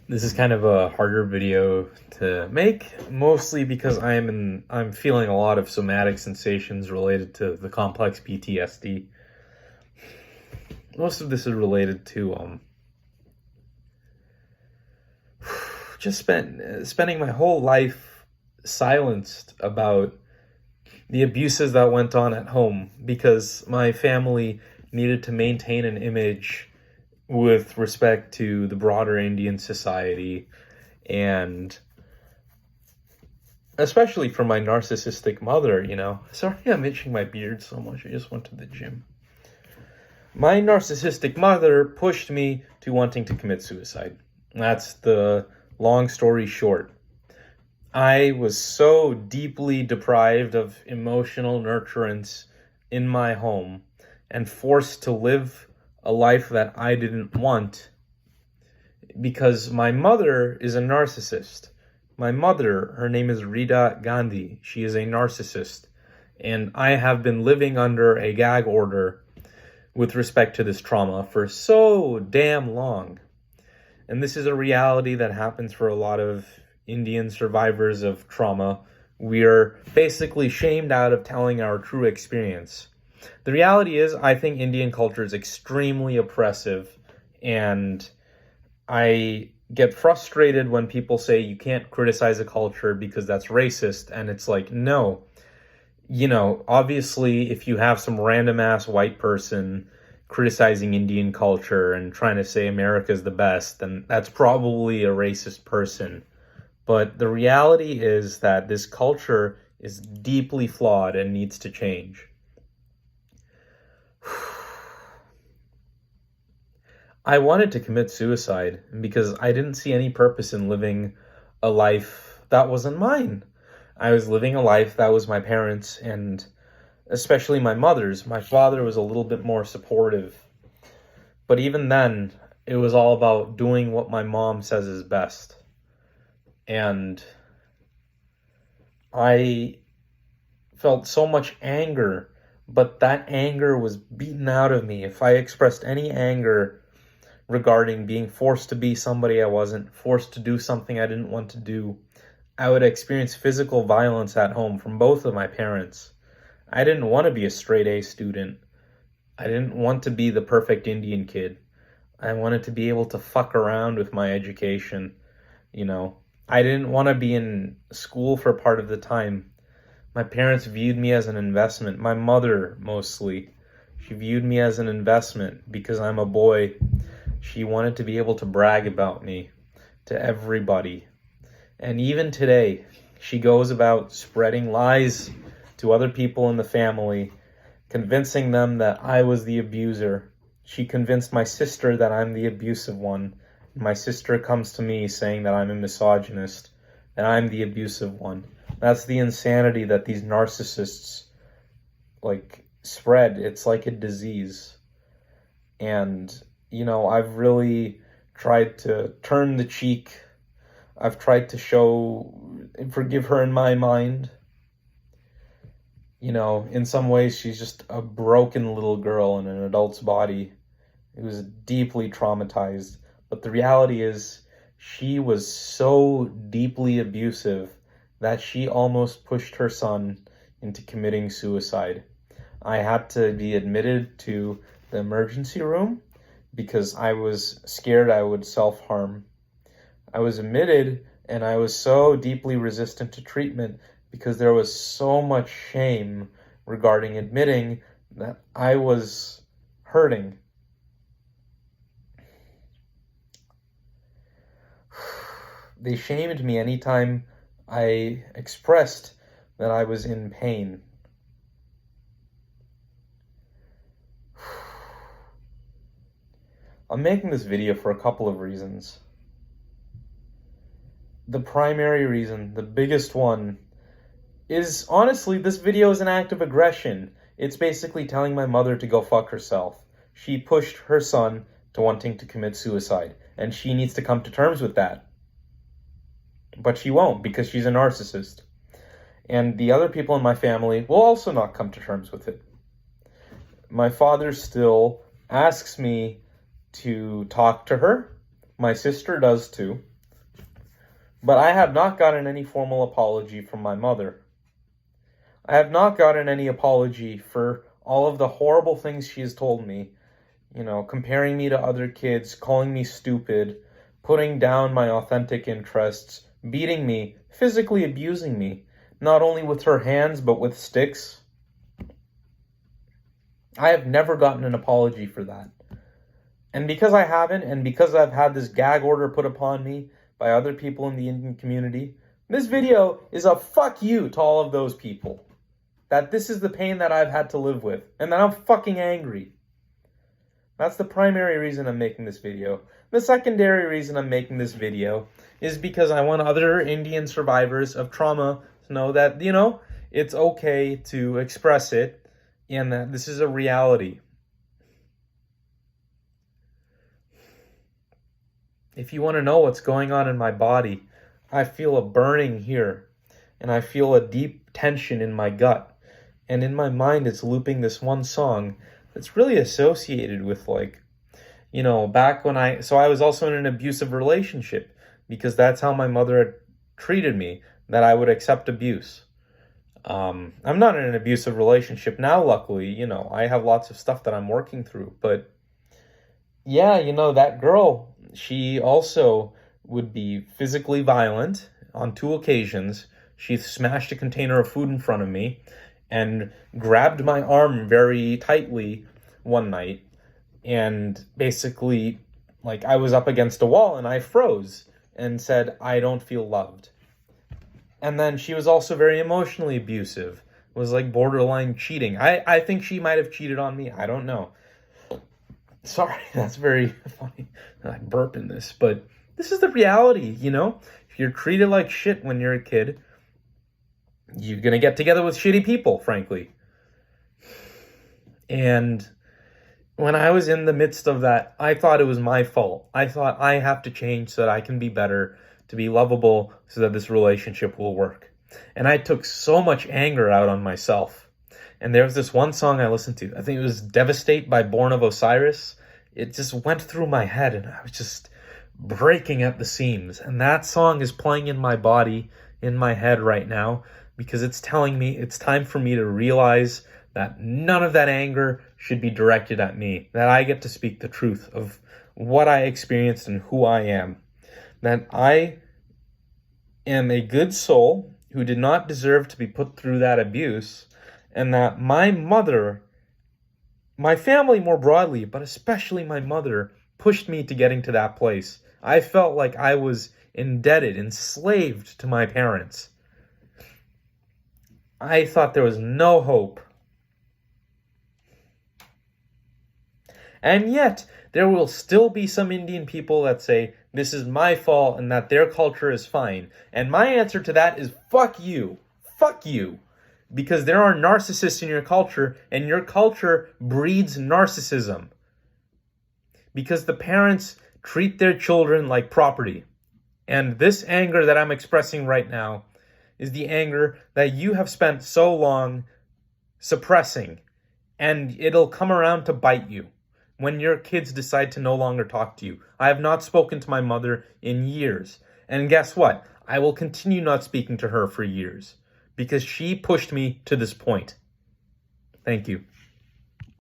This is kind of a harder video to make, mostly because I'm feeling a lot of somatic sensations related to the complex PTSD. Most of this is related to just spending my whole life silenced about the abuses that went on at home because my family needed to maintain an image with respect to the broader Indian society, and especially for my narcissistic mother. Sorry I'm itching my beard so much. I just went to the gym. My narcissistic mother pushed me to wanting to commit suicide. That's the long story short. I was so deeply deprived of emotional nurturance in my home and forced to live a life that I didn't want because my mother is a narcissist. My mother, her name is Rita Gandhi. She is a narcissist. And I have been living under a gag order with respect to this trauma for so damn long. And this is a reality that happens for a lot of Indian survivors of trauma. We are basically shamed out of telling our true experience. The reality is, I think Indian culture is extremely oppressive, and I get frustrated when people say you can't criticize a culture because that's racist, and it's like, no. Obviously, if you have some random ass white person criticizing Indian culture and trying to say America's the best, then that's probably a racist person. But the reality is that this culture is deeply flawed and needs to change. I wanted to commit suicide because I didn't see any purpose in living a life that wasn't mine. I was living a life that was my parents' and especially my mother's. My father was a little bit more supportive. But even then, it was all about doing what my mom says is best. And I felt so much anger, but that anger was beaten out of me. If I expressed any anger regarding being forced to be somebody I wasn't, forced to do something I didn't want to do, I would experience physical violence at home from both of my parents. I didn't want to be a straight A student. I didn't want to be the perfect Indian kid. I wanted to be able to fuck around with my education. I didn't want to be in school for part of the time. My parents viewed me as an investment. My mother, mostly. She viewed me as an investment because I'm a boy. She wanted to be able to brag about me to everybody. And even today, she goes about spreading lies to other people in the family, convincing them that I was the abuser. She convinced my sister that I'm the abusive one. My sister comes to me saying that I'm a misogynist, that I'm the abusive one. That's the insanity that these narcissists spread. It's like a disease. And, I've really tried to turn the cheek. I've tried to forgive her in my mind. In some ways, she's just a broken little girl in an adult's body who was deeply traumatized. But the reality is, she was so deeply abusive that she almost pushed her son into committing suicide. I had to be admitted to the emergency room because I was scared I would self-harm. I was admitted, and I was so deeply resistant to treatment because there was so much shame regarding admitting that I was hurting. They shamed me anytime I expressed that I was in pain. I'm making this video for a couple of reasons. The primary reason, the biggest one, is honestly, this video is an act of aggression. It's basically telling my mother to go fuck herself. She pushed her son to wanting to commit suicide, and she needs to come to terms with that. But she won't, because she's a narcissist. And the other people in my family will also not come to terms with it. My father still asks me to talk to her. My sister does too. But I have not gotten any formal apology from my mother. I have not gotten any apology for all of the horrible things she has told me, comparing me to other kids, calling me stupid, putting down my authentic interests, beating me, physically abusing me, not only with her hands, but with sticks. I have never gotten an apology for that. And because I haven't, and because I've had this gag order put upon me by other people in the Indian community, this video is a fuck you to all of those people. That this is the pain that I've had to live with, and that I'm fucking angry. That's the primary reason I'm making this video. The secondary reason I'm making this video is because I want other Indian survivors of trauma to know that, it's okay to express it, and that this is a reality. If you want to know what's going on in my body, I feel a burning here, and I feel a deep tension in my gut. And in my mind, it's looping this one song that's really associated with, back when I was also in an abusive relationship, because that's how my mother had treated me, that I would accept abuse. I'm not in an abusive relationship now, luckily. I have lots of stuff that I'm working through. But yeah, that girl, she also would be physically violent on 2 occasions. She smashed a container of food in front of me and grabbed my arm very tightly one night, and basically, I was up against a wall and I froze and said, "I don't feel loved." And then she was also very emotionally abusive. It was borderline cheating. I think she might have cheated on me. I don't know. Sorry, that's very funny. I burp in this, but this is the reality, If you're treated like shit when you're a kid, you're going to get together with shitty people, frankly. And when I was in the midst of that, I thought it was my fault. I thought I have to change so that I can be better, to be lovable, so that this relationship will work. And I took so much anger out on myself. And there was this one song I listened to. I think it was Devastate by Born of Osiris. It just went through my head, and I was just breaking at the seams. And that song is playing in my body, in my head right now, because it's telling me it's time for me to realize that none of that anger should be directed at me, that I get to speak the truth of what I experienced and who I am, that I am a good soul who did not deserve to be put through that abuse, and that my mother, my family more broadly, but especially my mother, pushed me to getting to that place. I felt like I was indebted, enslaved to my parents. I thought there was no hope. And yet, there will still be some Indian people that say, this is my fault and that their culture is fine. And my answer to that is, fuck you. Fuck you. Because there are narcissists in your culture, and your culture breeds narcissism. Because the parents treat their children like property. And this anger that I'm expressing right now is the anger that you have spent so long suppressing, and it'll come around to bite you when your kids decide to no longer talk to you. I have not spoken to my mother in years, and guess what? I will continue not speaking to her for years, because she pushed me to this point. Thank you.